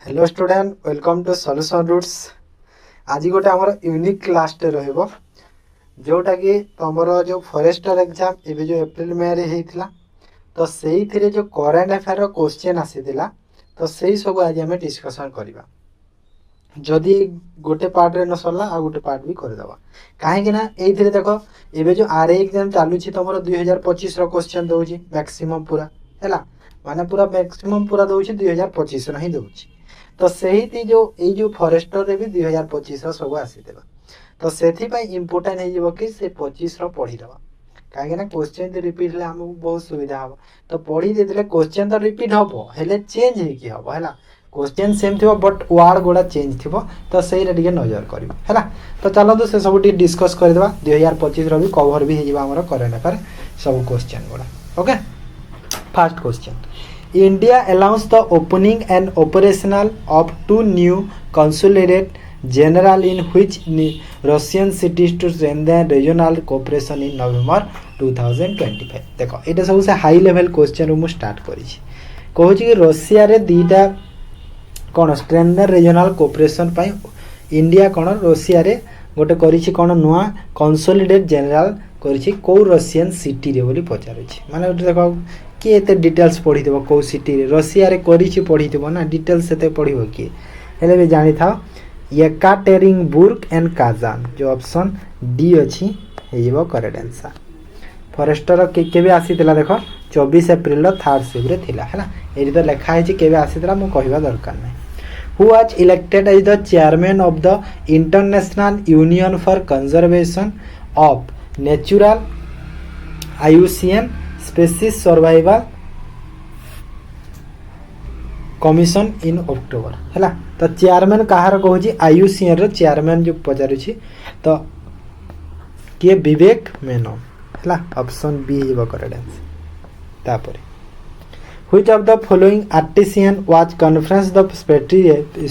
Hello student welcome to solution roots. आज गोटे आमर यूनिक क्लास टे रहिबो जोटा कि तमरो जो फॉरेस्टर एग्जाम एबे जो अप्रैल में रे हेइतिला तो सेही थिरे जो करंट अफेयर रो क्वेश्चन आसीतिला तो सेही सब आज हमें डिस्कशन करबा। जदि गोटे पार्ट रे न सरला आ गोटे पार्ट भी कर दबा काहे कि ना एइथिरे देखो एबे जो आरए एग्जाम चालू छी तमरो 2025 रो क्वेश्चन दोउची मैक्सिमम पूरा हैला माने पूरा मैक्सिमम पूरा दोउची 2025 रो ही दोउची तो सही जो फॉरेस्टर रे भी 2025 सब आसीदेबा तो से इम्पोर्टाट हो कि से 25 पढ़ीदबा कहीं क्वेश्चन रिपीट हेल्ले आमको बहुत सुविधा हम तो पढ़ी दे क्वेश्चन तो रिपीट हम हेल्ले चेंज हो है क्वेश्चन सेम थी बट वार्ड गुड़ा चेंज थी तो सही नजर करा तो चलते से सब डिस्कस करदे 2025 भी कवर भी होमर करेन्ट अफेयर सब क्वेश्चन गुड़ा okay. First question India announced the opening and operational of two new consulate general in which Russian cities to strengthen regional cooperation in November 2025। देखो ये सब से हाई लेवल क्वेश्चन मु start करिछि कहूँ कि Russia रे दीटा कौन स्ट्रेंथन रीजनल कोऑपरेशन पाई India कौन रशिया रे गोटे करिछि कौन नुआ कंसोलिडेट जनरल करिछि को रशियन सिटी रे बोली पचारुछि माने देखो किए एते डिटेल्स पढ़ी देबो को सिटी रे रशिया रे करिछि पढ़ी देबो ना डिटेल्स एते पढ़िबो किए हेले भी जानि था येकाटेरिनबुर्ग एंड काजान जो ऑप्शन डी अछि हेइबो करेक्ट आंसर। फॉरेस्टर केबे आसीतला देखो 24 अप्रैल रो थर्ड शिफ्ट रे थिला हैला एरी तो लिखा है केबे आसीतला मु कहबा दरकार नै। Who was elected as the chairman of the international union for conservation of natural IUCN species survival commission in October हैला तो चेयरमैन कहार कहूँ IUCN रो चेयरमैन जो पचारुछि तो किए विवेक मेनन हैला ऑप्शन बी हिबो करेक्ट आंसर। तापर which of the following artisan was conferred the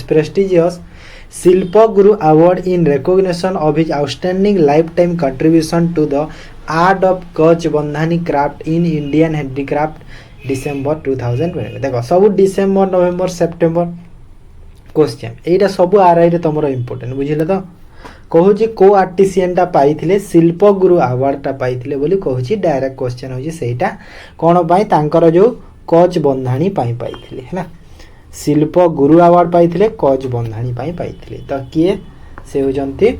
prestigious Shilp Guru award in recognition of his outstanding lifetime contribution to the art of Kutch Bandhani craft in Indian handicraft December 2020। देखो सब December नवेम्बर September question एटा सब RI रे तमरो important बुझिले तो कहू जी को artisan टा पाइथिले शिल्प Guru award टा पाइथिले बोली कहू जी डायरेक्ट क्वेश्चन हो जी सेटा कोन पाई तांकर जो कच बंधानी पाई पाइथिले हैना शिल्प गुरु अवार्ड पाइथिले कच बंधानी पाई पाइथिले तो किए से होजंती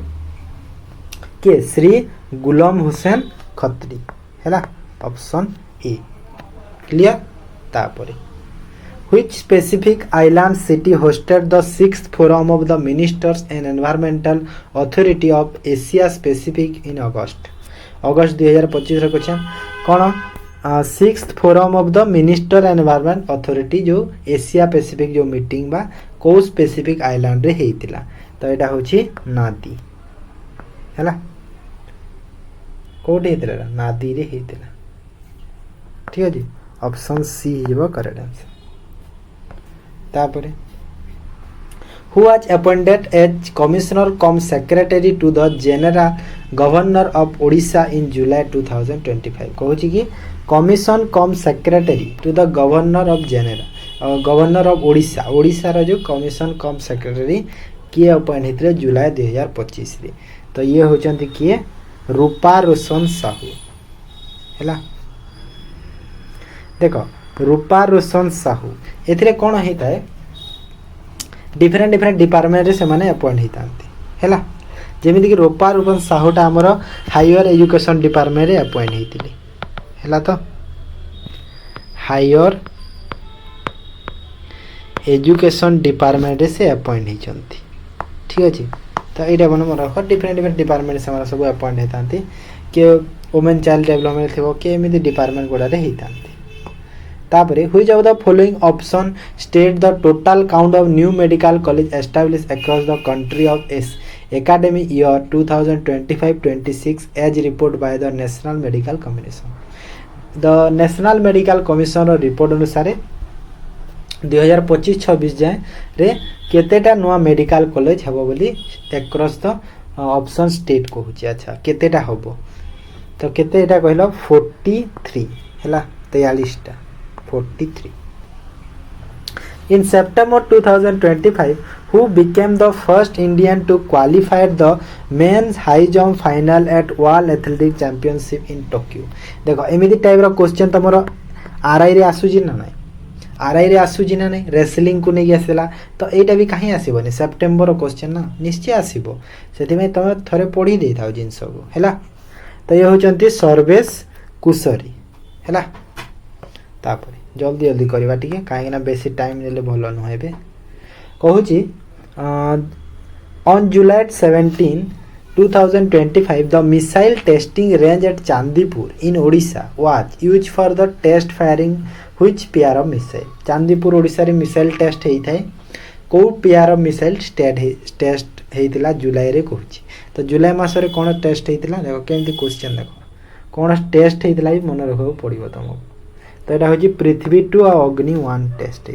के श्री गुलाम हुसैन खत्री हैला ऑप्शन ए क्लियर। तापर which specific island city hosted the 6th forum of the ministers and environmental authority of Asia Pacific in August 2025 रो क्वेश्चन कोन 6th forum of the minister and environment authority जो Asia Pacific जो meeting बा को specific island रे हेतिला तो एटा होची नादी हैला कोटे हेतिला नादी रे हेतिला ठीक अछि ऑप्शन सी हिबो करेक्ट आंसर। तापरे who was appointed as commissioner cum secretary to the general governor of Odisha in July 2025 कहूची कि commission cum secretary to the governor of general governor of Odisha Odisha रो जो कमिशन कम सेक्रेटरी किए appoint हेतरे जुलाई 2025 रे तो ये होचंती किए रूपा रोशन साहू हैला देखो रूपा रोशन साहू एथिरे कोन हेता है डिफरेंट डिफरेंट डिपार्टमेंट रे से माने अपॉइंट हेतांती हैला जेमिति कि रूपा रोशन साहूटा हमर हायर एजुकेशन डिपार्टमेंट रे अपॉइंट हेतिले हैला तो हायर एजुकेशन डिपार्टमेंट रे से अपॉइंट हेचंती ठीक अछि तो एटा मन रख डिफरेंट डिफरेंट डिपार्टमेंट से हमरा सब अपॉइंट हेतांती के वुमेन चाइल्ड डेवलपमेंट थिबो के एमिति डिपार्टमेंट गोडा रे हेतांती। तापरे which of the following option state the total count of new medical college established across the country of academic year 2025-26 as reported by the National Medical Commission। The National Medical Commission report अनुसार 2025-26 जाए रे केतेटा नुआ medical college हबो बोली across the option state कहूची अच्छा केतेटा हबो तो केतेटा कहलो 43 हैला 43 टा 43 In September 2025, who became the first Indian to qualify the men's high jump final at World Athletic Championship in Tokyo? देखो एमिदी टाइप रो क्वेश्चन तमरो आरआई रे आसुजी ना नाही आरआई रे आसुजी ना नाही रेसलिंग को नहीं आसेला तो एटा भी कहीं आसीबनी सेप्टेम्बर क्वेश्चन ना निश्चय आसीबो सेति में तमे थरे पढी देई थाओ जिंस को हैला तो ये होचंती सर्वेश कुसरी हैला तापर जल्दी जल्दी करवा टिके कहीं ना बेसी टाइम नेले भलो न हेबे कहूची on July 17 2025 the missile testing range at Chandipur in Odisha was used for the test firing which pair of missile Chandipur Odisha रे मिसाइल टेस्ट हेई थाए को पेयर ऑफ मिसाइल टेस्ट हेइतिला जुलाई रे कहूची तो जुलाई मास रे कोन टेस्ट हेइतिला देखो केमती क्वेश्चन देखो कोन टेस्ट हेइतिला भी मन रखो पड़िबो तुमको तो एटा होची पृथ्वी 2 और अग्नि 1 टेस्ट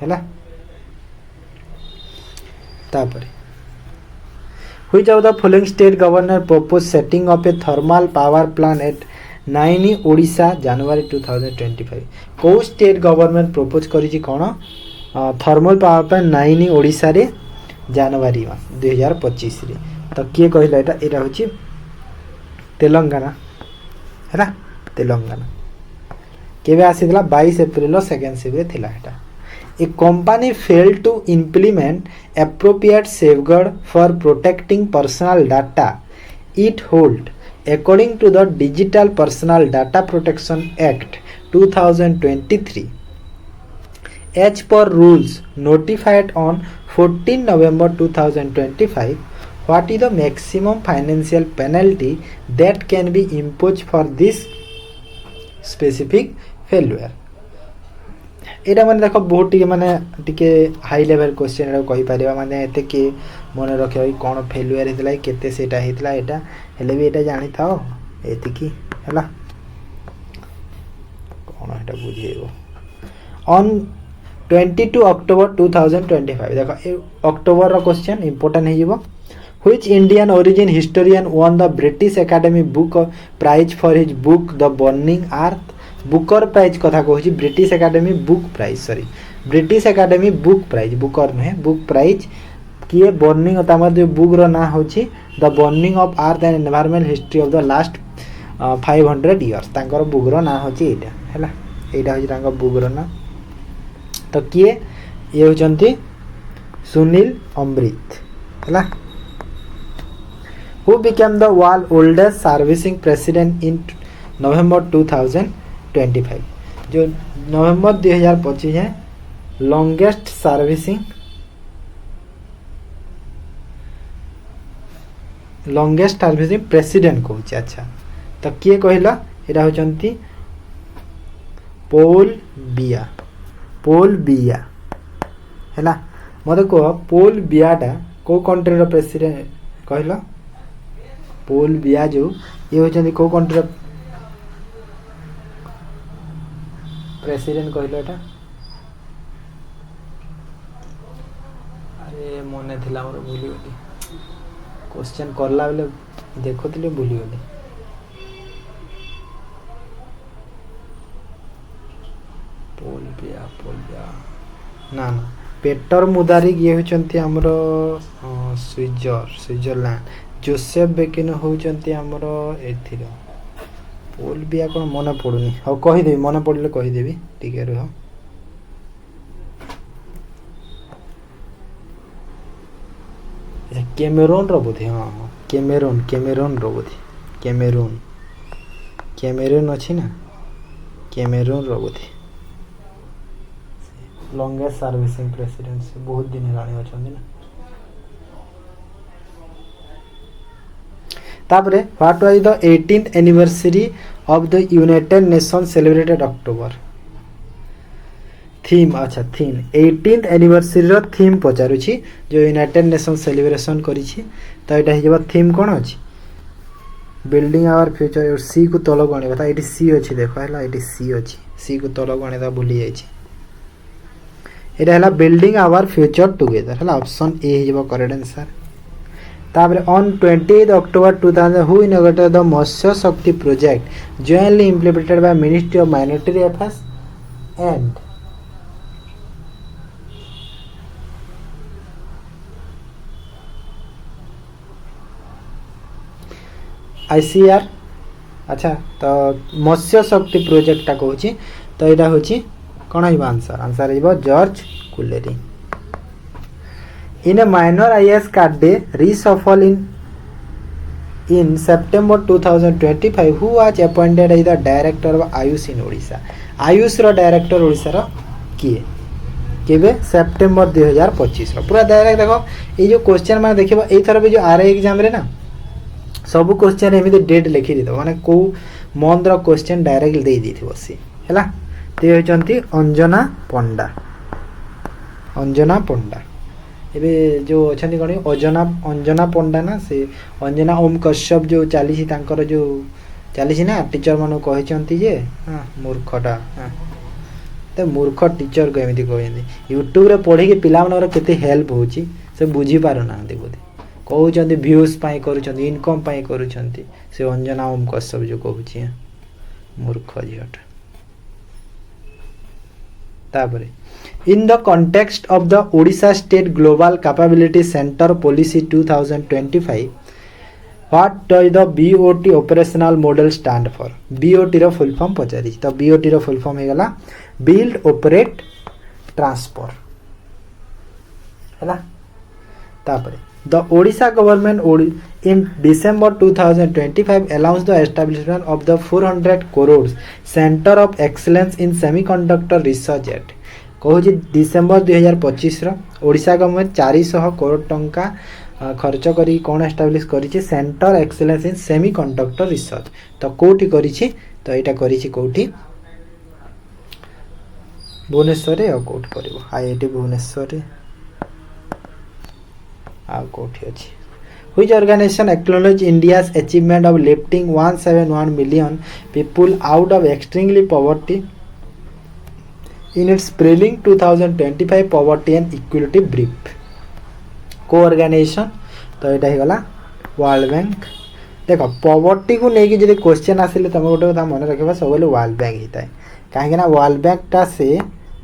हैला तापर which of the following state governor proposed setting up a thermal power plant at Naini Odisha January 2025 को स्टेट गवर्नमेंट प्रपोज करिछि कोन थर्मल पावर प्लांट नाइनी ओडिसा रे जनवरी 2025 रे तो किए कहला एटा होची तेलंगाना हैला तेलंगाना केबे आसीला 22 अप्रैल सेकंड शिफ्ट रे थिला एटा A company failed to implement appropriate safeguard for protecting personal data it hold according to the Digital Personal Data Protection Act 2023 as per rules notified on 14 November 2025 what is the maximum financial penalty that can be imposed for this specific failure एटा माने देखो बहुत टिके माने टिके high level question रे कहि परिबा माने एते के मन रखे कोन फेल्युअर हेतला केते सेटा हेतला एटा हेले भी एटा जानि थाओ एति की हला कोन एटा बुझिएबो ऑन 22 अक्टोबर 2025 देखो अक्टोबर रो क्वेश्चन इंपोर्टेंट हे जीवो which Indian origin historian won the British Academy Book Prize for his book The Burning Earth Booker prize कथा कहूँ British Academy Book Prize sorry British Academy Book Prize Booker नुहे book prize किए burning जो book रो ना होची the burning of earth and environment history of the last 500 years तांकर book रो ना होची एटा हैला एटा होची तांकर बुक रो ना तो किए ये होचंती सुनील अमृत हैला who became the world oldest servicing president in November 2025 जो नवंबर 2025 है लॉन्गेस्ट सर्विसिंग प्रेसिडेंट कहूँ अच्छा तो किए कहला एटा होचंती पोल बिया हैला मते कह पोल बियाटा को कंट्री रो प्रेसिडेंट कहला पोल बिया जो ये होचंती को कंट्री रो प्रेसिडेंट कहलो एटा अरे मने थिला मोर भूली गली क्वेश्चन करला बेले देखोतिले भूली गली पोल बिया ना ना पेटर मुदारिक ये होचंती हमरो स्विट्जरलैंड जोसेफ बेकिन होचंती हमरो एथिरो पोल बिया कोन मन पड़ुनी हाउ कहि देबी मन पड़ले कहि देबी ठीक है रहो कैमेरून रो बोधे हां कैमेरून रो बोधे कैमेरून अछि ना कैमेरून रो बोधे लॉन्गेस्ट सर्विसिंग प्रेसिडेंट से बहुत दिन हेलानी अछन ना तापरे what was the 18th anniversary of the United nation celebrated October theme अच्छा थीम 18th एनिवर्सरी रो थीम पचारु छी जो यूनाइटेड नेशन सेलिब्रेशन करी छी तो एटा हेबा थीम कोन अछि बिल्डिंग आवर फ्यूचर और सी को तलो गणी बता एटी सी अछि देखो हला एटी सी अछि सी को तलो गणी दा भूली जाय छी एटा हला बिल्डिंग आवर फ्यूचर टुगेदर हला ऑप्शन ए हेबा करेक्ट आंसर तापर on 28 October 2000 who inaugurated the Matsya Shakti project jointly implemented by Ministry of Minority Affairs and ICR. अच्छा तो मत्स्य शक्ति प्रोजेक्टा कहूँ तो यहाँ हूँ कौन है आंसर आंसर हो George Kuleri. In A minor IAS card day reshuffle in September 2025 who was appointed as the director of AYUSH in Odisha. AYUSH रो डायरेक्टर ओडिशा रो किए केबे सेप्टेम्बर 2025 पूरा डायरेक्ट देखो ये जो क्वेश्चन मैंने देखो एथर भी जो आरआई एग्जाम रे ना सब क्वेश्चन एमती डेट लिखी दो माने को मंथ रो क्वेश्चन डायरेक्ट दे दी सी हैला। ते होचंती अंजना पंडा। अंजना पंडा एबे जो अछंती कोनी अंजना पंडा ना से अंजना ओम कश्यप जो चली तांकर जो चली ना टीचर मानु कहिसंती जे मूर्खटा तो मूर्ख टीचर को एमती कहते यूट्यूब रे पढ़ी कि पिला मनर केते हेल्प होची से बुझी पार ना बोधे कहउचंती व्यूज पाई करूचंती इनकम पाई करूचंती से अंजना ओम कश्यप जो कहउची मूर्ख झियटा। तापरे in the context of the Odisha State Global Capability Center Policy 2025 what does the BOT operational model stand for? BOT रो फुल फॉर्म पचारि तो BOT रो फुल फॉर्म हे गला build operate transfer हैला। तापरे the Odisha government in December 2025 announced the establishment of the 400 crores Center of Excellence in Semiconductor Research at कहूँ December 2025 Odisha government 400 crore टंका खर्च करी कौन एस्टाब्लिश करी सेंटर एक्सेलेंस इन सेमीकंडक्टर रिसर्च तो कोठी करी तो यहाँ करी कोठी भुवनेश्वर रे कोठी करिवो आईआईटी भुवनेश्वर रे आ कोठी अछि। Which organization acknowledge India's achievement of lifting 171 million people out of extremely poverty in its spring 2025 poverty and equality brief? को ऑर्गेनाइजेशन तो यहाँ ही गला वर्ल्ड बैंक। देख पॉवर्टी को लेकिन जब क्वेश्चन आसिले तुम गोटे कथा मन रखा सब वर्ल्ड बैंक होता है कहीं वर्ल्ड बैंकटा से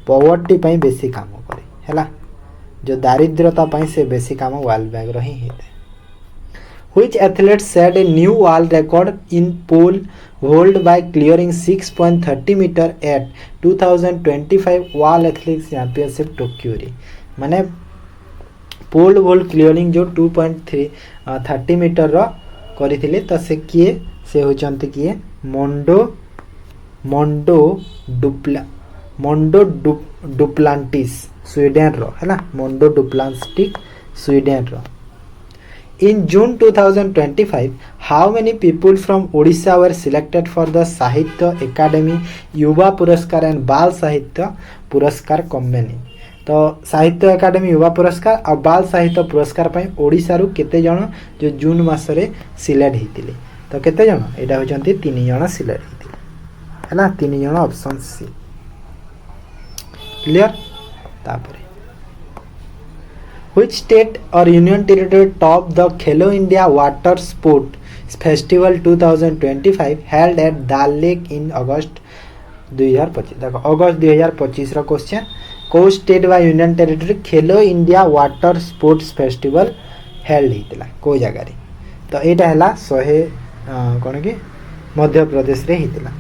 पॉवर्टी पे बेसी काम करे हैला जो दारिद्रता से बेसी काम वर्ल्ड बैंक रो ही होता है। Which athlete set a new world record in pole vault by clearing 6.30 meter at 2025 World Athletics Championship Tokyo रे माने पोल वोल्ट क्लियरिंग जो 2.30 मीटर रो करिथिले तो से किए से होचंती किए मोंडो डुप्लांटिस स्वीडन रो हैला मोंडो डुप्लांटिस स्वीडन रो। In June 2025, how many people from Odisha were selected for the Sahitya Academy Yuva Puraskar and Bal Sahitya Puraskar combined? तो साहित्य एकाडेमी युवा पुरस्कार और बाल साहित्य पुरस्कार पर ओडिशा रु केते जण जो जून मासरे सिलेक्ट हेतिले तो केते जण एटा होचंती 3 जण सिलेक्ट हेतिले हैला 3 जण ऑप्शन सी क्लियर। तापरे Which state or union territory topped the Khelo India Water Sport Festival 2025 held at Dal Lake in August 2025? देखो अगस्त 2025 रा क्वेश्चन को स्टेट व यूनियन टेरिटरी खेलो India water sports festival held होता को जगार तो यहाँ है 100 कौन कि मध्य प्रदेश रे होता।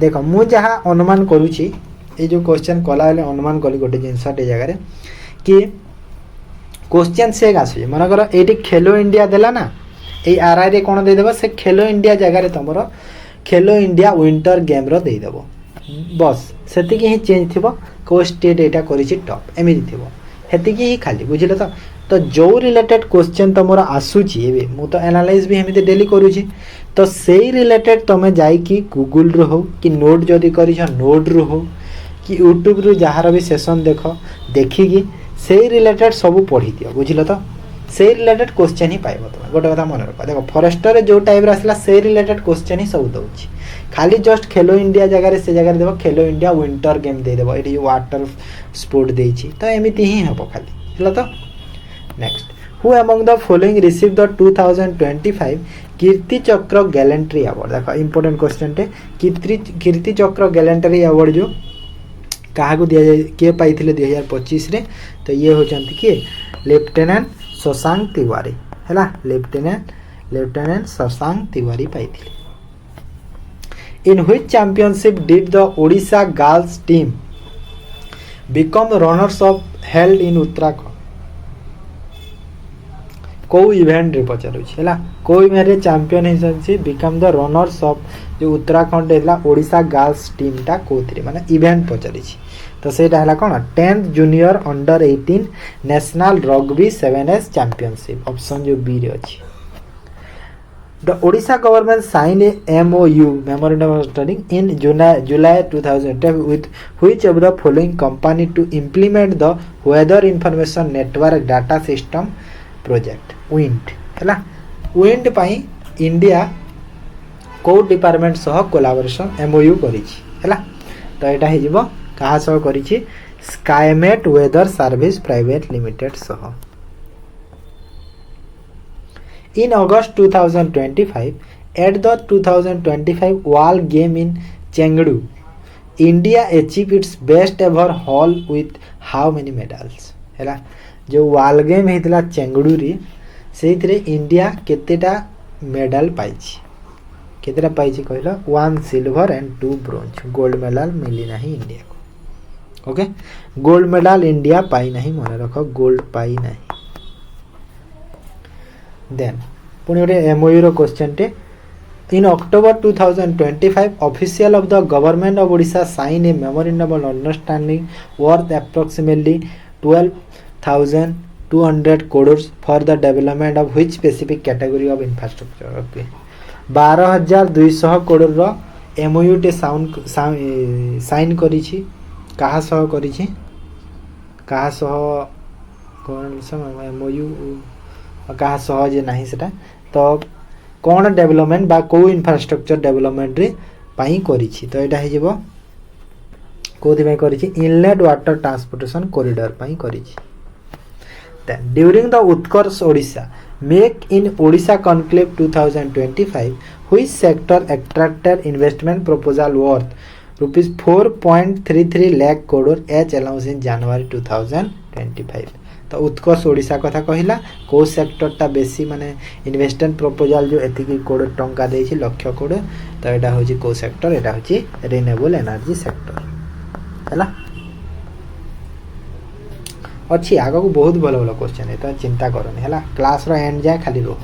देख मु जहाँ अनुमान करुँची ये जो क्वेश्चन कला अनुमान कली गोटे जिनसटे जगार कि क्वेश्चन से आसुचे मनकर ये खेलो इंडिया देला ना ये आरआई रे कौन देदेव से खेलो इंडिया जगार तुम खेलो इंडिया विंटर गेम रो देदेव बस सेति ही चेंज थी को स्टेट यहाँ करी टॉप एमती थी हेतिकी ही खाली बुझे तो जो रिलेटेड क्वेश्चन तुम आसूची मु तो एनालाइज भी एमती डेली करुँची तो से रिलेटेड तुम जाइकी गूगल रु हो कि नोट जदि कर नोट रु हो कि यूट्यूब रु जार भी सेशन देख देखिकी से रिलेटेड सब पढ़ी दियो बुझल तो से रिलेटेड क्वेश्चन ही पाइब तुम गोटे कथा मन रख देख फॉरेस्टर जो टाइप आसला से रिलेटेड क्वेश्चन ही सब दूसरी खाली जस्ट खेलो इंडिया जगह से जगह देव खेलो इंडिया विंटर गेम देदेव ये वाटर स्पोर्ट देछि तो एमती ही हम खाली है तो। Next who among the following receive the 2025 कीर्ति चक्र गैलेंट्री अवार्ड देख इंपोर्टेंट क्वेश्चन टे कीर्ति चक्र गैलेंट्री अवार्ड जो क्या दि जाए किए पाई 2025 रे तो ये होचंती किए लेफ्टिनेंट शशांक तिवारी है लेफ्टिनेंट लेफ्टिनेंट शशांक तिवारी पाइथिले। In which championship did the Odisha girls team become runners up held in Uttarakhand? को इवेंट रे पचारुछि हला को इवेंट रे चैंपियन हिसाब बिकम द रनर्स अप जो उत्तराखंड हेला ओडिशा गर्ल्स टीम टा कोथरे माने इवेंट पचारिछि तो सेटा हला कोन 10th junior under 18 national rugby 7s championship option जो बी रे अछि। The Odisha government signed a MOU memorandum of understanding in July 2010 with which of the following company to implement the weather information network data system project WIND हैला WIND पाई India को department सह collaboration MOU करिछि हैला तो एटा हे जिवो कहा सह करिछि Skymet weather service private limited सह। In August 2025, at the 2025 World Game in Chengdu, India achieved its best ever haul with how many medals? हैला जो वर्ल्ड गेम हेतला चेंगडू रे सेइथरे इंडिया केतेटा मेडल पाइछि केतेटा पाइछि कहलो 1 silver and 2 bronze gold medal मिली नाही India को। Okay gold medal India पाई नाही मन रखो गोल्ड पाई नाही। Then पुणी गोटे MOU रो क्वेश्चन टे इन October 2025 official of the government of Odisha signed a memorandum of understanding worth approximately 12,200 crores for the development of which specific category of infrastructure? Okay 12,200 crore रो MOU टे साइन करिछि कहा सह करिछि कहा सह कोन समय MOU कहा सहज नहीं सेटा तो कौन डेवलपमेंट बा को इंफ्रास्ट्रक्चर डेवलपमेंट रे पाई करिछि तो एटा हे जेबो कोथि में करिछि इनलेट वाटर ट्रांसपोर्टेशन कॉरिडोर पाई करिछि। Then during the Utkarsh Odisha make in Odisha conclave 2025 which sector attracted investment proposal worth rupees 4.33 lakh crore each allowance in January 2025 तो उत्कर्ष ओडिशा कथा कहिला को सेक्टरटा बेसी माने इन्वेस्टमेंट प्रपोजल जो एतिकी करोड़ टंका देछि लक्ष करोड़ तो एटा होछि को सेक्टर एटा होछि रिन्यूएबल एनर्जी सेक्टर हैला अच्छी आगो को बहुत भलो भलो क्वेश्चन है तो चिंता करनी हैला क्लास रो एंड जाय खाली रहो।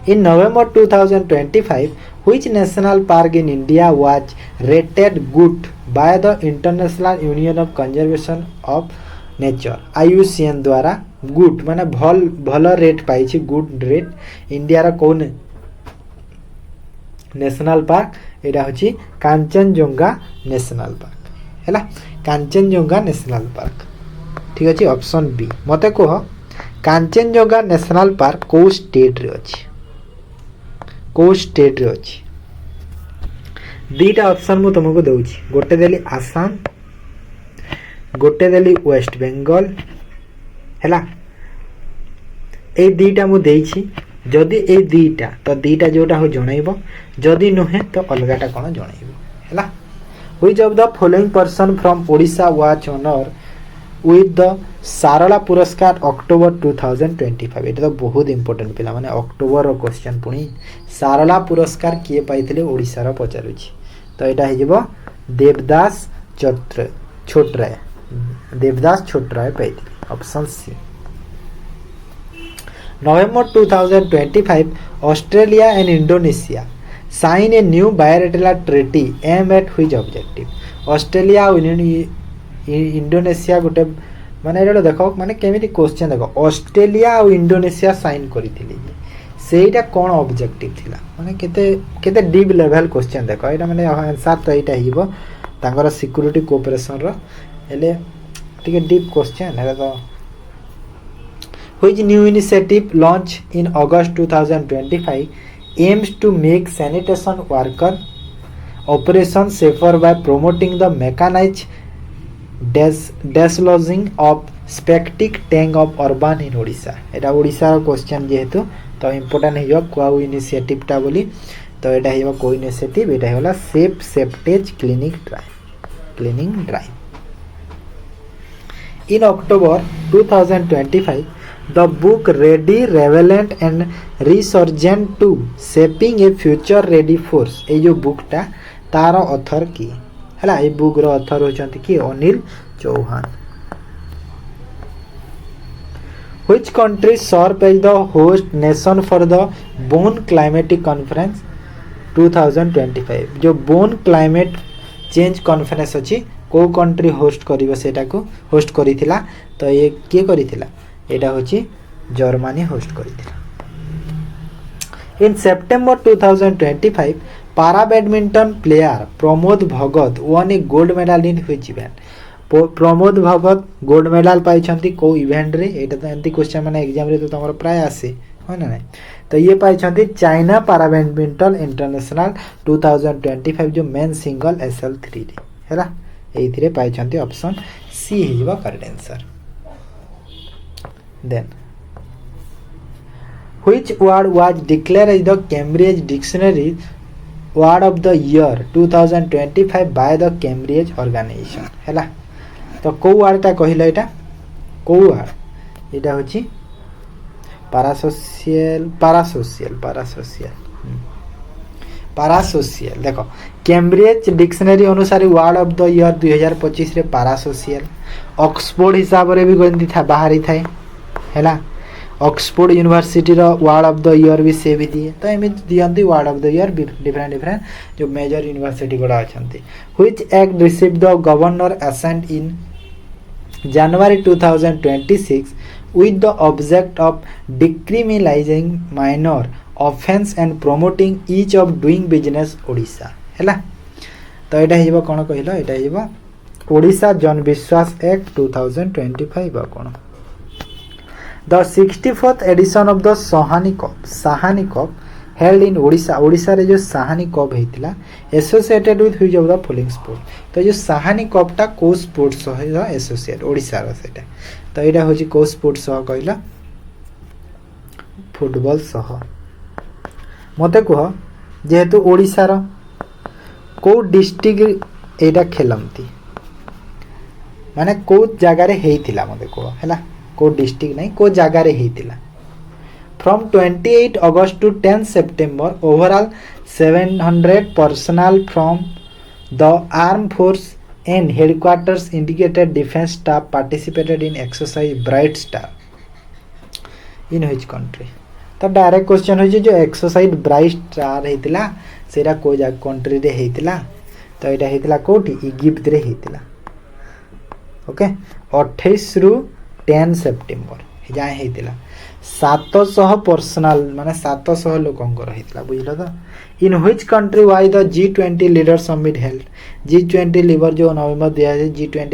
In November 2025 which national park in India was rated good by the International Union of Conservation of nature IUCN द्वारा गुड माने भल रेट पाई गुड रेट इंडिया रा कौन नेशनल पार्क एटा होची कांचनजंगा नेशनल पार्क हैला कांचनजंगा नेशनल पार्क ठीक अछि ऑप्शन बी मते कह कांचनजंगा नेशनल पार्क को स्टेट रे अछि दीटा ऑप्शन मु तुमको दउछि गोटे देली आसाम गोटे देली वेस्ट बेंगल हैला ए दीटा मु देइछि जदी ए दीटा तो दीटा जोटा हो जणाइबो जदी नहे तो अलगाटा कोन जणाइबो हैला which of the following person from Odisha was honour with the Sarala Puraskar October 2025 एटा तो बहुत इंपोर्टेंट पिला माने अक्टोबर रो क्वेश्चन पुनी सारला पुरस्कार किए पाइथिले ओडिसा रो पचारुछि तो एटा हे जेबो देवदास छोटराय पाइथिले option C. November 2025 Australia and Indonesia sign a new bilateral treaty aimed at which objective Australia और इंडोनेशिया गोटे माने एटा देखो माने केमिति क्वेश्चन देखो ऑस्ट्रेलिया और इंडोनेशिया साइन करिथिले सेटा कोन ऑब्जेक्टिव थिला माने केते डीप लेवल क्वेश्चन देखो एटा माने आंसर तो एटा हिबो तांगर सिक्योरिटी कोऑपरेशन रो एले ठीक है डीप क्वेश्चन है तो which new initiative launched in August 2025 aims to make sanitation worker operation safer by promoting the mechanized dislodging of septic tank of urban in Odisha Etah Odisha row question जेहेतु तो important है को initiative टा बोली तो एटा हेबो को इनिशिएटिव एटा होला safe septage cleaning drive. In October 2025 the book ready relevant and resurgent to shaping a future ready force ए जो बुकटा तार ऑथर की है ये बुक रो ऑथर होचंती कि Anil Chauhan. Which country served as the host nation for the Bonn Climatic Conference 2025 जो bone climate change conference अच्छी को कंट्री होस्ट करिवो सेटा को होस्ट करिथिला तो ये किए करिथिला एटा होची जर्मनी होस्ट करिथिला. In September 2025 para badminton player Pramod Bhagat won a gold medal in which event. Pramod Bhagat gold medal पाई को इवेंट रे एटा तो एंती क्वेश्चन माने एग्जाम रे तो तमर प्राय आसे है ना. तो ये पाई चाइना पारा बैडमिंटन इंटरनेशनल 2025 जो मेन सिंगल SL3 रे हैला एथिरे पाई ऑप्शन सी हिजबा correct answer. Then which word was declared as the Cambridge Dictionary word of the year 2025 by the Cambridge organization हैला. तो को वर्डटा कहिला एटा को वर्ड एटा होची पारासोशियल देखो कैम्ब्रिज डिक्शनरी अनुसार वर्ड ऑफ द ईयर 2025 रे पारासोशियल ऑक्सफोर्ड हिसाब रे भी गंदी था बाहरी थाए हैला. ऑक्सफोर्ड यूनिवर्सिटी रो वर्ड ऑफ द ईयर भी से भी दिए तो एमि दियंती word of the year different जो मेजर यूनिवर्सिटी गोडा अछंती. Which act received the governor assent in January 2026 with the object of decriminalizing minor offense and promoting each of doing business Odisha हैला. तो एटा हिजबो कोन कहिलो एटा हिजबो ओडिशा जन विश्वास एक्ट 2025 कोन. The 64th edition of the Sahani Cup held in Odisha रे जो Sahani cup हेतिला associated with which of the following sport. तो जो साहानी कपटा को स्पोर्ट्स सह एसोसिएट ओडिशा रो सेटा तो एटा होची को स्पोर्ट्स सह कहला फुटबॉल सह. मते कह जेहेतु ओडिशा रो को डिस्ट्रिक्ट एटा खेलंती माने को जगह रे हेतिला मते कह हैला को डिस्ट्रिक्ट नहीं को जगह रे हेतिला. From 28 August to 10 September, overall 700 personnel from the armed force and headquarters indicated defense staff participated in exercise Bright Star. In which country? तो डायरेक्ट क्वेश्चन हो जो एक्सरसाइज ब्राइट स्टार हेतिला सेरा को जा कंट्री रे हेतिला तो एटा हेतिला कोठी इजिप्ट रे हेतिला. ओके 28 रु 10 सेप्टेम्बर जाए हेतिला 700 पर्सनल माने 700 लोकंकर हेतिला बुझलो तो. In which country why the G20 leader summit held. G20 leader जो नवंबर दिया है G20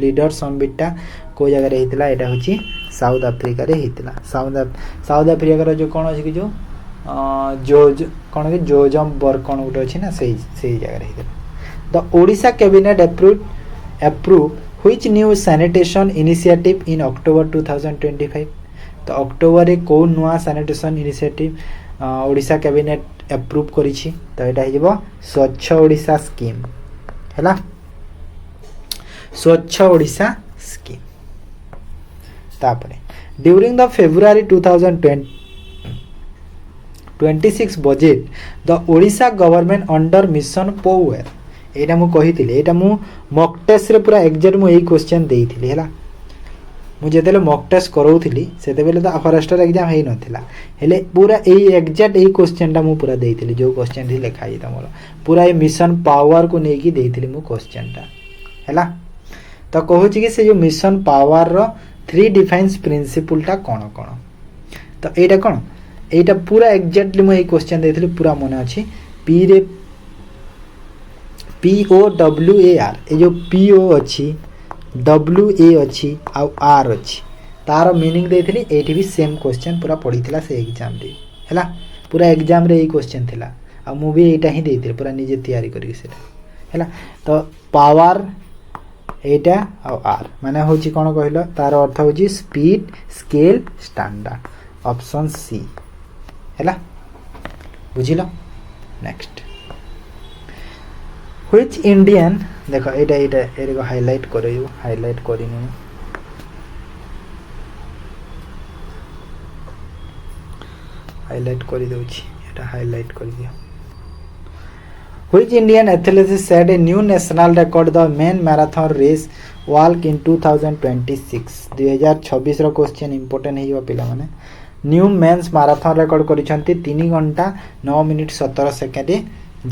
लीडर समिट टा को जगह रे हेतिला एटा होची साउथ अफ्रीका रे हेतिला. साउथ अफ्रीका रो जो कोन अछि कि जो कोन के जोजमबर्ग कोन उठो अछि ना सही जगह रे हेतिला. The Odisha cabinet approve which new sanitation initiative in October 2025. तो अक्टोबर रे को नुआ sanitation initiative Odisha cabinet approve करिछि तो एटा हिजबो स्वच्छ ओडिशा स्कीम हैला. स्वच्छ ओडिशा स्कीम. तापरे during the February 2026 budget the Odisha government under mission power एटा मु कहिथिले एटा मु मॉक टेस्ट रे पूरा एग्जैक्ट मु एई क्वेश्चन देइथिले हैला. मुझे मॉक टेस्ट कराऊली से तो फॉरेस्टर एग्जाम हो नाला हेले पूरा यही एग्जैक्ट यही क्वेश्चन टा पूरा देती जो क्वेश्चन थी लिखाई तुम पूरा ये मिशन पावर को लेकिन देती मु क्वेश्चन टा है. तो कहूँ कि से जो मिशन पावर रो 3 डिफाइंस प्रिंसिपल टा कौन कौन तो यहाँ कौन यहाँ पूरा एग्जैक्टली मुझे क्वेश्चन देती पूरा मन अच्छी पी रे POWAR ये जो PO अच्छी WA अच्छी आर अच्छी तार मीनिंग देथिली एठी भी सेम क्वेश्चन पूरा पड़ीथिला से एग्जाम रे हैला. पूरा एग्जाम रे ए क्वेश्चन थिला आ मु भी एटा ही देथिले पूरा निजे तैयारी करी सेटा हैला. तो पावर एटा आ आर माने होची कोन कहलो तार अर्थ होची speed scale standard option C हैला बुझिलो. नेक्स्ट व्हिच इंडियन देखो एटा को हाईलाइट करियो हाईलाइट करिनु हाईलाइट कर दउछि एटा हाईलाइट कर दियो Which Indian athlete set a new national record the men marathon race walk in 2026 2026 रो क्वेश्चन इंपोर्टेंट है यो पिला माने न्यू मेंस मैराथन रिकॉर्ड करिसंती 3 घंटा 9 मिनिट 17 सेकेंड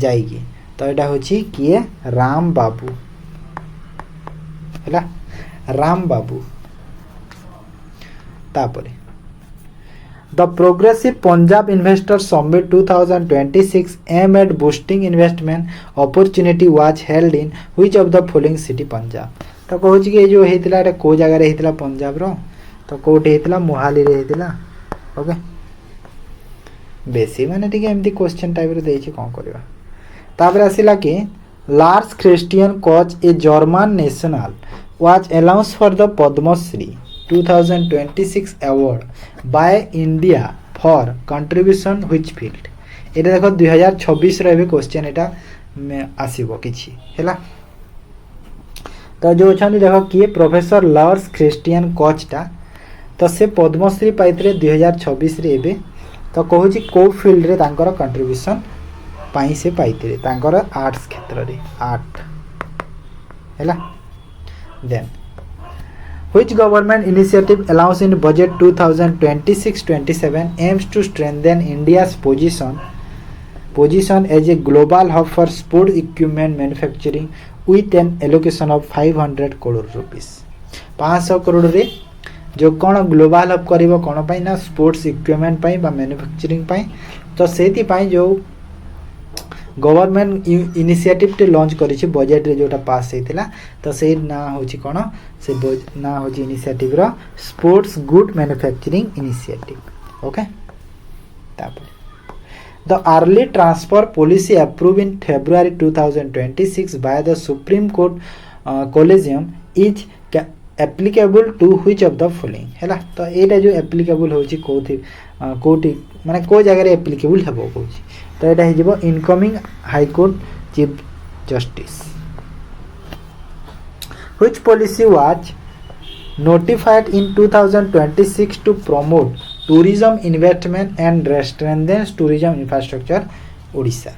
जाईगी तो एटा होची किए राम बाबू हैला राम बाबू तापरे The Progressive Punjab Investor Summit 2026 aimed at boosting investment opportunity was held in which of the following city Punjab तो कहूँ कि जो हेतिला एटा को जगह रे हेतिला पंजाब रो तो कोठे हेतिला मोहाली रे हेतिला ओके बेसी माने ठीक एमती क्वेश्चन टाइप रे देछि कोन करबा तापर आसिला कि लार्स क्रिस्टियन कोच ए German national was announced for the Padma Shri 2026 award by India for contribution which field एटा देखो 2026 रे भी क्वेश्चन एटा आसीबो किछि हैला तो जो छन देखो कि प्रोफेसर लार्स क्रिस्टियन कोचटा तो से पद्मश्री पाइतरे 2026 रे एबे तो कहू छी को फील्ड रे तांकर कंट्रीब्यूशन पाई से पाइतरे तांकर आर्ट्स क्षेत्र रे आर्ट हैला then which government initiative allows in budget 2026-27 aims to strengthen India's position as a global hub for sport equipment manufacturing with an allocation of 500 crore rupees 500 crore रे जो कौन ग्लोबल हब करिवो कौन पाई ना स्पोर्ट्स इक्विपमेंट पाई बा manufacturing पाई तो सेति पाई जो government initiative टे लॉन्च करिछि बजट रे जोटा पास हेतिला तो से ना होछि कोन से ना होछि इनिशिएटिव रो sports good manufacturing initiative okay तापर the early transfer policy approve in February 2026 by the Supreme Court collegium is applicable to which of the following हैला तो एटा जो एप्लीकेबल होछि कोठी माने को जगह रे एप्लीकेबल हेबो होछि तो एटा हे जिवो incoming high court chief justice which policy was notified in 2026 to promote tourism investment and strengthen tourism infrastructure Odisha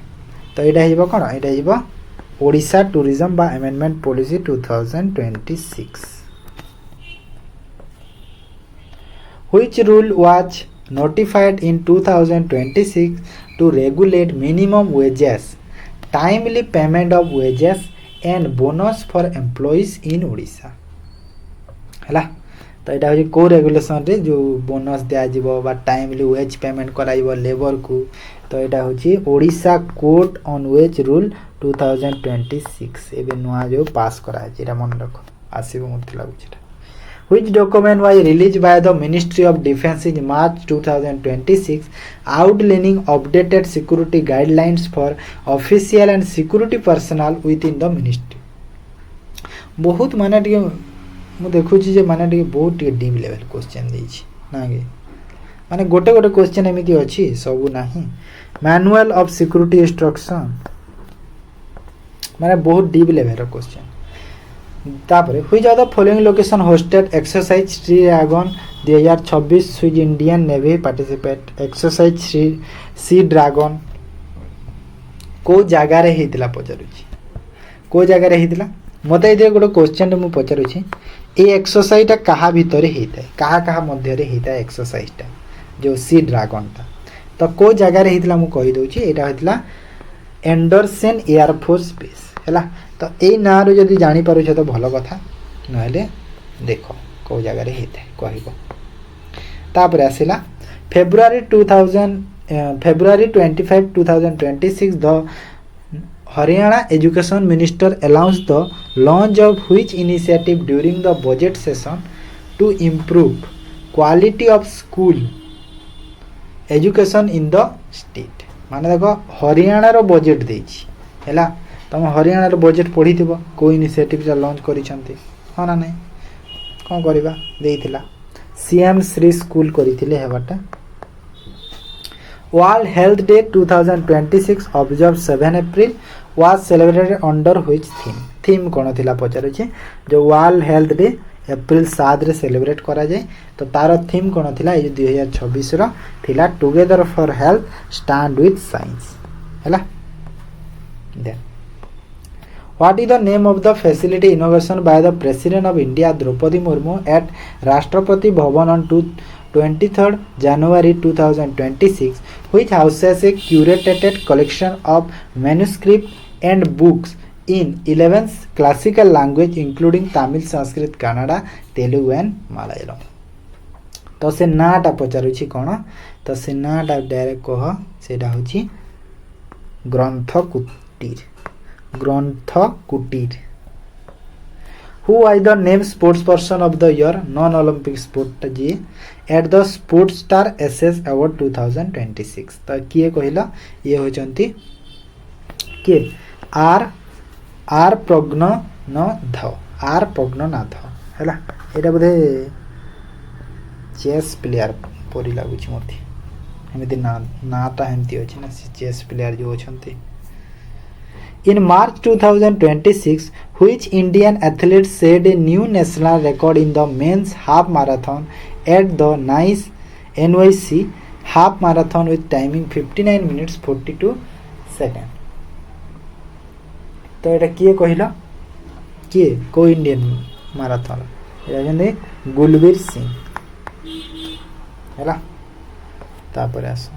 तो एटा हे जिवो कोन एटा हे जिवो ओडिशा टूरिज्म बा amendment policy 2026 which rule was notified in 2026 to regulate minimum wages, timely payment of wages and bonus for employees in Odisha हैला तो एटा हो को रेगुलेशन रे जो बोनस दिया जिवो बा टाइमली वेज पेमेंट कराइबो लेबर को तो एटा होची Odisha court on wage rule 2026 एबे नुआ जो पास करा जेटा मन रखो आसीबो मते लागुछ which document was released by the Ministry of Defence in March 2026 outlining updated security guidelines for official and security personnel within the ministry बहुत माने टिके मु देखु छी जे माने टिके बहुत टिके डीप लेवल क्वेश्चन देई छी नागे माने गोटे गोटे क्वेश्चन एमिति अछि सब नाही मैनुअल ऑफ सिक्योरिटी इंस्ट्रक्शन माने बहुत डीप लेवल रो क्वेश्चन तापरे which are the following location hosted exercise sea dragon 2026 स्विज इंडियन नेवी पार्टिसिपेट एक्सरसाइज श्री सी ड्रैगन को जगह रे हेतिला पचरुछि को जगह रे हेतिला मते इदे गोटे क्वेश्चन मु पचरुछि ए एक्सरसाइज ता कहा भीतर हेता कहा मध्य रे हेता एक्सरसाइज ता जो सी ड्रैगन ता तो को जगह रे हेतिला मु कहि दोछि एटा हेतिला एंडरसन एयर फोर्स बेस हैला तो ए ना रो जदी जानि पारु छ तो भलो कथा नहले देखो को जगह रे हेते कहबो तापर आसिला February 25 2026 the Haryana Education Minister announced the launch of which initiative during the budget session to improve quality of school education in the state माने देखो हरियाणा रो बजट देछि हैला तुम हरियाणा रो बजट पढ़ी थिबो को इनिशिएटिव जा लॉन्च करि छंती हा ना नै कोन करबा देइथिला सीएम श्री स्कूल करिथिले हेबाटा World Health Day 2026 observe 7 April was celebrated under which theme कोन थिला पचारछि जो वर्ल्ड हेल्थ डे एप्रिल 7 रे सेलिब्रेट करा जाए। तो तार थीम कौन थिला ये 2026 रो थिला together for health stand with science हैला। Then What is the name of the facility inauguration by the President of India Draupadi Murmu at Rashtrapati Bhavan on 23rd January 2026, which houses a curated collection of manuscripts and books in 11 classical languages including Tamil, Sanskrit, Kannada, Telugu and Malayalam. तो से नाटा पचारुछि कोन तो से नाटा direct कह सेटा होछि ग्रंथ कुटीर ग्रंथ कुटीर। Who was the name sports person of the year non Olympic sport जी at the sports star aces award 2026। तो किए कहला ये होचंती के R R Praggnanandhaa R Praggnanandhaa हैला। एटा बोधे चेस प्लेयर परी लागुछि मते एमिति नाटा हेमती अछि ना चेस प्लेयर जो अछंती। In March 2026, which Indian athlete set a new national record in the men's half marathon at the NICE NYC half marathon with timing 59 minutes 42 seconds? तो एटा किए कहिला किए को इंडियन मैराथन एटा जने गुलबीर सिंह हैला। तापर आस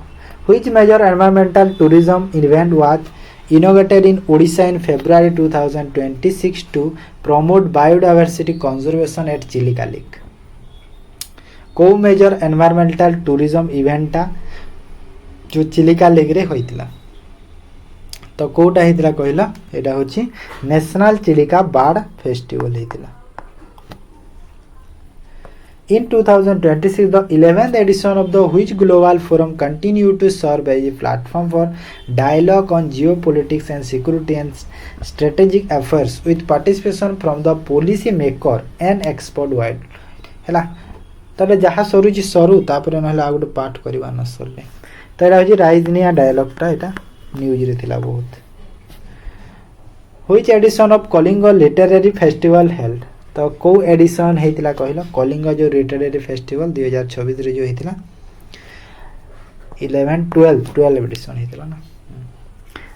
which major environmental tourism event was inaugurated in Odisha in February 2026 to promote biodiversity conservation at Chilika Lake? को major environmental tourism इवेंटा जो चिलिका लेक रे होइतिला तो कोटा हितला कहला एटा होछि नेशनल चिलिका बर्ड फेस्टिवल हितला। In 2026, the 11th edition of the Which Global Forum continued to serve as a platform for dialogue on geopolitics and security and strategic affairs with participation from the policy maker and expert wide हैला। तले जहा सरुची सरू तापर नहले आ गुटे पाठ करबा न सरले तो एटा होची राजनिया डायलॉगटा एटा न्यूज रे थिला बहुत। Which edition of Kalinga Literary Festival held? तो को एडिशन हेतिला कहला कलिंग जो लिटरेरी फेस्टिवल 2026 रे जो हेतिला 12 एडिशन हेतिला ना।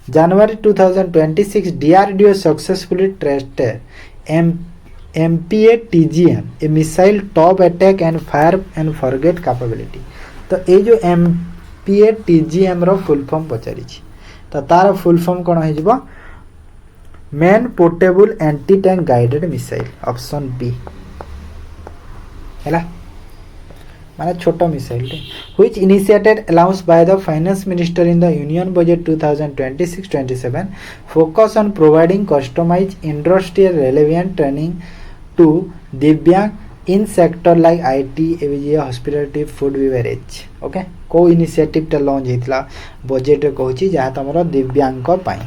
January 2026 DRDO successfully tested MPA TGM a missile top attack and fire and forget capability. तो ए जो एमपीए टीजीएम रो फुल फॉर्म पचारि छी तो तार फुल फॉर्म कोन हे जिवो man portable anti tank guided missile option B हैला माने छोटा missile which initiated announce by the finance minister in the union budget 2026-27 focus on providing customised industrial relevant training to दिव्यांग इन sector like IT AVG hospitality food beverage. Okay को initiative टा launch हेतला budget रे कहूची जहा तमरो दिव्यांग को पाई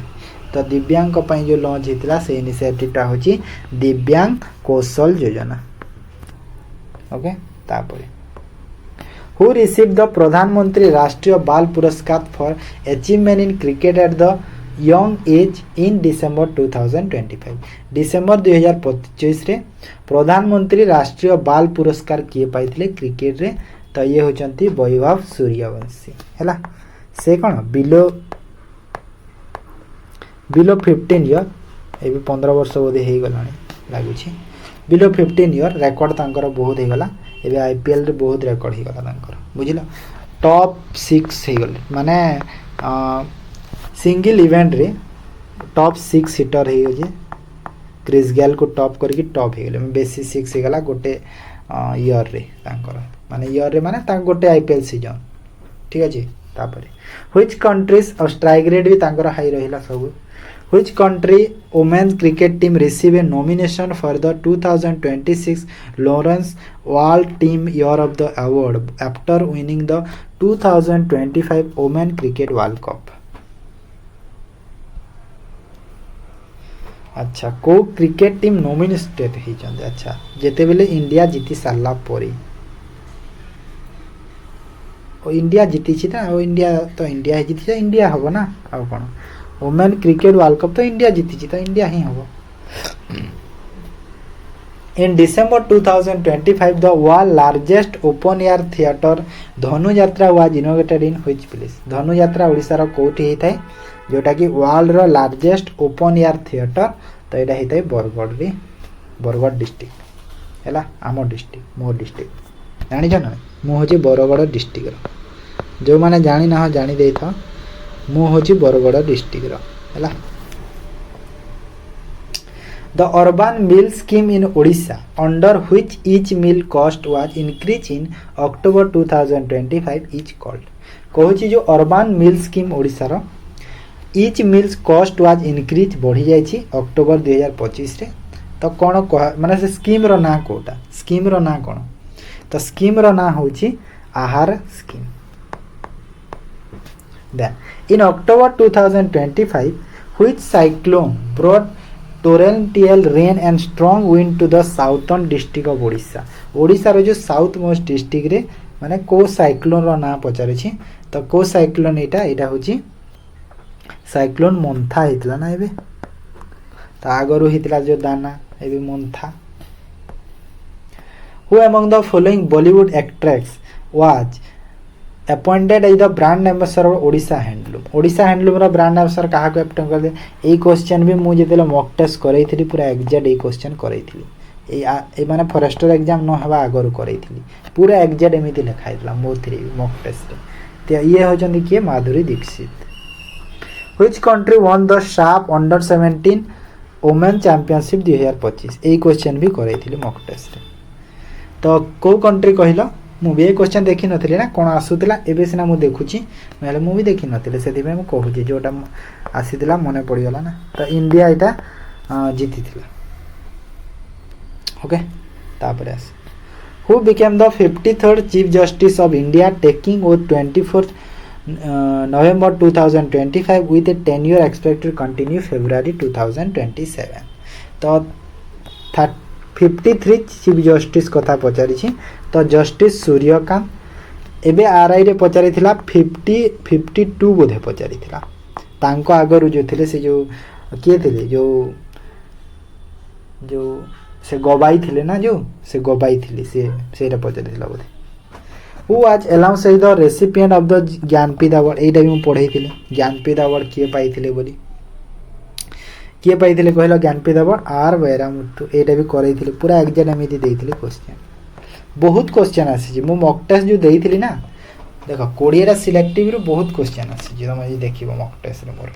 तो दिव्यांग पाई जो लॉन्च होता से इनिशिएटिवटा होची दिव्यांग कौशल योजना। ओके तापरे हु रिसीव द प्रधानमंत्री राष्ट्रीय बाल पुरस्कार for achievement in cricket at the young as in December 2025। December 2025 रे प्रधानमंत्री राष्ट्रीय बाल पुरस्कार किए पाइथिले क्रिकेट रे तो ये होचंती वैभव सूर्यवंशी हैला। से कोन बिलो 15 ईयर ए 15 वर्ष बोधे हो गलानी लागुछि बिलो 15 ईयर रेकर्ड तांकर बहुत हो गला एबे आईपीएल रे बहुत रेकर्ड हो गला तांकर बुझिला टॉप 6 हो गले माने सिंगल इवेंट रे टॉप 6 हिटर हो जे क्रिस गेल को टॉप करके टॉप हो गले बेसी 6 हो गला गोटे ईयर रे तांकर माने ईयर रे माने ता गोटे आईपीएल सीजन ठीक अछि। तापरे व्हिच कंट्रीज और स्ट्राइक रेट भी तांकर हाई रहिला सब। Which country women's cricket team receive a nomination for the 2026 Lawrence World Team Year of the Award after winning the 2025 Women Cricket World Cup? अच्छा को क्रिकेट टीम नॉमिनेटेड ही चंदे अच्छा जेते बेले इंडिया जीती सारला परी ओ इंडिया जीती छी ना ओ इंडिया तो इंडिया ही जीती इंडिया हबो ना आ कोन वुमेन क्रिकेट वर्ल्ड कप तो इंडिया जीती तो इंडिया ही हम In December 2025, the world largest open air theatre Dhanu Jatra was inaugurated in which place? Dhanu Jatra Odisha रो कोठी हेताय जोटा कि वर्ल्ड रो लार्जेस्ट ओपन एयर थिएटर तो एटा हेताय बरगढ़ डिस्ट्रिक्ट हैला आमो डिस्ट्रिक्ट मो डिस्ट्रिक्ट जानि छ न मो होची बरगढ़ डिस्ट्रिक्ट रो जो माने जानि ना हो जानि देई था मो होची बरगढ़ डिस्ट्रिक्ट रो हैला The urban mill scheme in Odisha, under which each mill cost was increased in October 2025, is called. कहूची जो urban mill scheme Odisha row each mill's cost was increased बढ़ी जाइछि अक्टोबर 2025 रे तो कोन माने से स्कीम रो ना कोटा स्कीम रो ना कोन तो स्कीम रो ना होची आहार scheme. Then in October 2025, which cyclone brought torrential rain and strong wind to the southern district of Odisha. Odisha रो जो साउथ मोस्ट डिस्ट्रिक्ट रे माने को साइक्लोन रो ना पचारे छी तो को साइक्लोन एटा होची साइक्लोन मोन्था हितला ना एबे तो आगरो हितला जो दाना एबे Montha. Who among the following Bollywood actress was appointed as the brand ambassador of Odisha handloom. Odisha handloom रो ब्रांड एम्बेसडर काहा को अपॉइंट कर दे एई क्वेश्चन भी मु जेतेले मॉक टेस्ट करैथिली पूरा एग्जैक्ट एई क्वेश्चन करैथिली ए माने फॉरेस्टर एग्जाम न हवा आगरो करैथिली पूरा एग्जैक्ट एमिति लिखाइतला मो थ्री मॉक टेस्ट रे ते ये हो जंदी के Madhuri Dixit. Which country won the SAFF under 17 women championship 2025 एई क्वेश्चन भी करैथिली मॉक टेस्ट रे तो को कंट्री कहिलो मु भी क्वेश्चन देखि नथिले ना कोन आसुतला एबे सिना मु देखुची नले मु भी देखि नथिले सेति में मु कहूची जोटा आसीतला मने पड़ी गला ना तो इंडिया एटा जीतिथिला. ओके तापर आस who became the 53rd chief justice of India taking oath 24th November 2025 with a tenure expected to continue February 2027. तो 53 चीफ जस्टिस कथा पचारि तो जस्टिस सूर्यकांत एबे आरआई रे पचारि 52 बोधे पचारि तांको आगरु जो थिले से जो किए थिले जो से गवाई थिले ना जो से गवाई थिले सेटा पचारि बोधे. हु वाज अलाउंस as the recipient of the Jnanpith award एटा भी पढ़ाई थिले ज्ञानपीठ अवार्ड किए पाइथिले बोली किए पाइथिले कहलो ज्ञानपीठ अवार्ड आर वैरामुत्तु एटा भी करैथिले पूरा एग्जैक्ट एमिति देइथिले क्वेश्चन बहुत क्वेश्चन आसी मु मॉक टेस्ट जो देइथिली ना देखो 20 रा सिलेक्टिव रो बहुत क्वेश्चन आसी जे हम देखिबो मॉक टेस्ट रे मोर.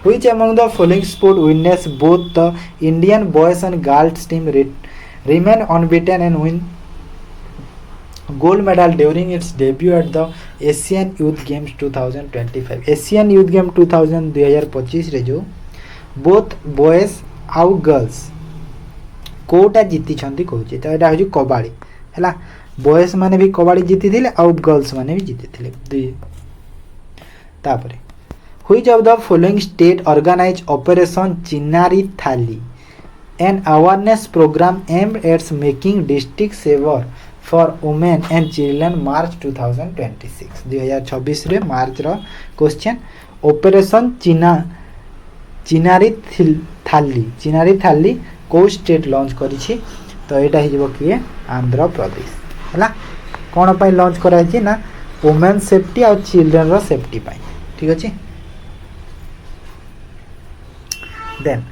Which among the following sport witness both the Indian boys and girls team remain unbeaten and win gold medal during its debut at the Asian Youth Games 2025. Asian Youth Game 2025 रे जो both boys आउ girls Kota जीति छंती कहूची तो एटा हो कबाड़ी हैला boys माने भी कबाड़ी जीति थिले आउ गर्ल्स माने भी जीति थिले दुई. तापरे which of the following state organize operation Chinari Thali an awareness programme aimed at making district safer for women and children March 2026 2026 रे मार्च रो क्वेश्चन ऑपरेशन चिनारी थाली को स्टेट लॉन्च करिछि तो एटा हि जबो कि आंध्र प्रदेश हैला कोन पय लॉन्च करा छि ना वुमेन सेफ्टी और चिल्ड्रन रो सेफ्टी पय ठीक अछि. Then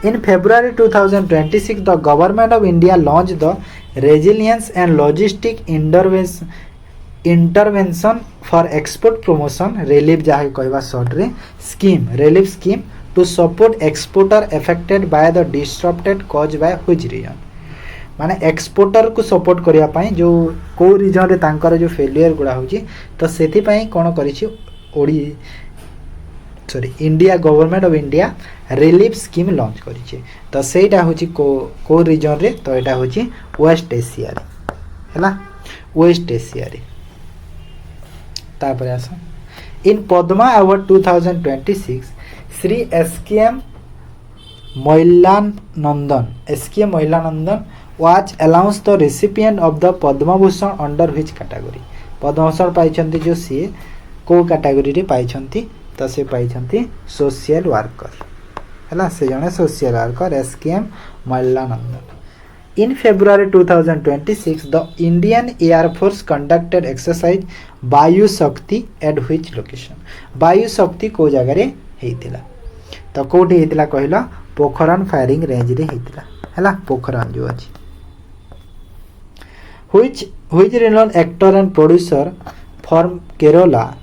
in February 2026 the government of India launched the resilience and logistic intervention for export promotion relief jaha कहबा short रे scheme relief scheme to support exporter affected by the disrupted caused by which region माने exporter को support करिया पई जो को reason रे तांकर जो फेलियर गुडा होची तो सेति पई कोन करिछि India government of India relief scheme launch करिछि तो सेटा होची को रीजन रे तो एटा होची वेस्ट एशिया रे हैला वेस्ट एशिया रे. तापर आस in Padma award 2026 Shri SKM Mylanandan was announced the recipient of the Padma Bhushan under which category Padma Bhushan पाइछंती जो सी को कैटेगरी रे पाइछंती तो से पाइछंती सोशल वर्कर हैला से जने social worker SKM Mylanandan. In February 2026, the Indian Air Force conducted exercise Vayu Shakti at which location? Vayu Shakti को जगह रे हेतिला तो कोठी हेतिला कहला पोखरन फायरिंग रेंज रे हेतिला हैला पोखरन जो अछि which renowned actor and producer from Kerala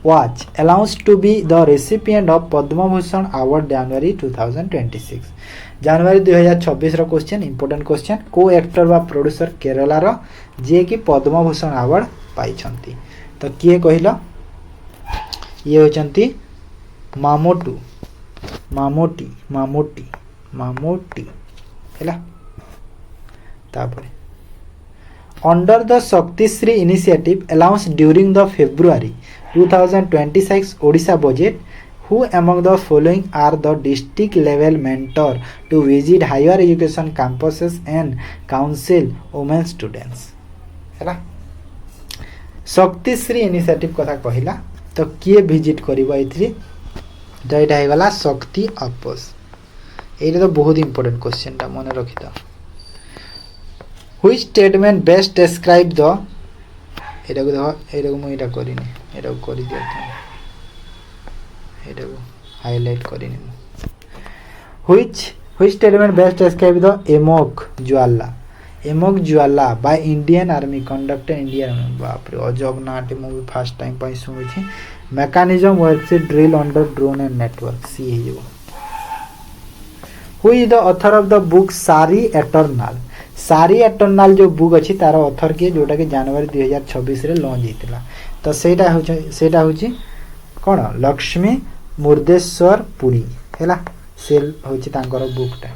was announced to be the recipient of Padma Bhushan Award January 2026. January 2026 रो क्वेश्चन इंपोर्टेंट क्वेश्चन को एक्टर बा प्रोड्यूसर केरला रो जे कि पद्म भूषण अवार्ड पाई छंती तो किए कहिला ये होचंती मामोटी हैला तापरे Under the Shakti Shri initiative announced during the February 2026 Odisha budget, who among the following are the district level mentor to visit higher education campuses and counsel women students? हैला शक्ति Shri initiative कथा कहिला तो किए विजिट करिबो एथि तो एटा हे गला शक्ति अपोस एटा तो बहुत इंपोर्टेंट क्वेश्चन ता मन रखि त Which statement best describe the एटा को देखो एटा को मुइटा करिनी एटा को करि दिया एटा को highlight करिनी Which statement best describe the Amok Jwala by Indian Army conducted Indian Army बाप रे अजब नाटे मूवी फर्स्ट टाइम पई सुनु छी mechanism works drill under drone and network सी हे जो Who is the author of the book Sari Eternal जो book अच्छी तार ऑथर किए जोटा कि जनवरी 2026 रे लॉन्च होइतिला तो सेटा होची कोन लक्ष्मी मुर्देश्वर पुरी हैला सेल होची तांकर बुकटा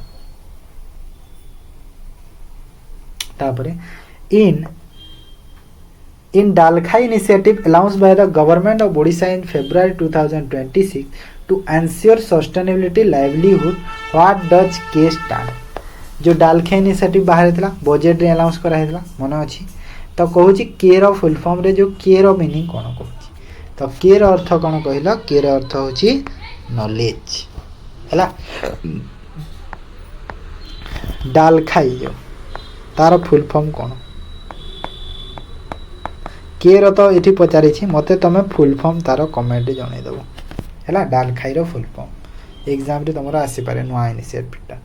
तापरे in Dalkhai initiative announced by the government of Odisha in February 2026 to ensure sustainability livelihood what does K stand जो डालखे इनिशिएटिव बाहर थिला बजट रे अनाउंस करा हेतला मन अछि तो कहूची के रो फुल फॉर्म रे जो के रो मीनिंग कोन कहूची तो के रो अर्थ कोन कहिला के रो अर्थ होची नॉलेज हैला डालखाई जो तार फुल फॉर्म कोन के रो तो एठी पचारि छी मते तमे फुल फॉर्म तार कमेंट रे जणाई देबो हैला डालखाई रो फुल फॉर्म एग्जाम रे तमरा आसी पारे नुआ initiative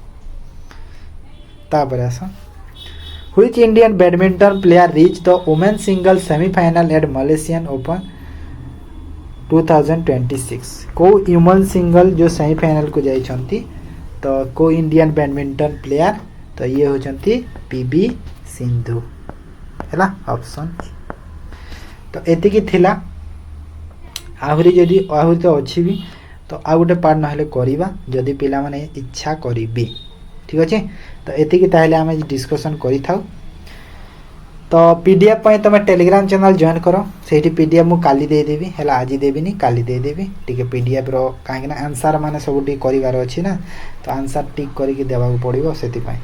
Which Indian badminton player reached the women's single semi-final at Malaysian Open 2026? को women single जो semi-final को जाई छंती तो को इंडियन बैडमिंटन प्लेयर तो ये हो छंती पीबी सिंधु हैला ऑप्शन तो एति की थिला आहुरी जदी आहुरी तो अछि भी तो आ गुटे पार्ट नहले करिबा जदी पिला माने इच्छा करिबे ठीक अछि तो एति की ताहले हमें डिस्कशन करि थाउ तो पीडीएफ पय तमे टेलीग्राम चैनल जॉइन करो सेठी पीडीएफ मु काली दे देबी हैला आजि देबिनी काली दे देबी ठीक है पीडीएफ रो काहे ना आंसर माने सब टी करिवार अछि ना तो आंसर टिक करि के देबा पड़िबो सेति पय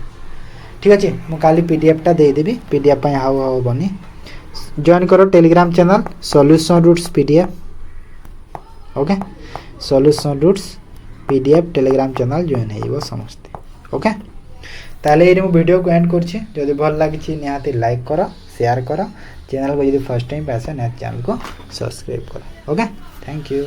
ठीक अछि मु काली पीडीएफ टा दे देबी पीडीएफ पय हाउ बनी जॉइन करो Telegram channel solution roots PDF okay solution roots PDF Telegram channel join हेइबो समस्त ओके ताले ये वीडियो को एंड करछि जदि भल लागिछि निहाती लाइक करो शेयर करो चैनल को यदि फर्स्ट टाइम पैसा ने चैनल को सब्सक्राइब करो ओके थैंक यू।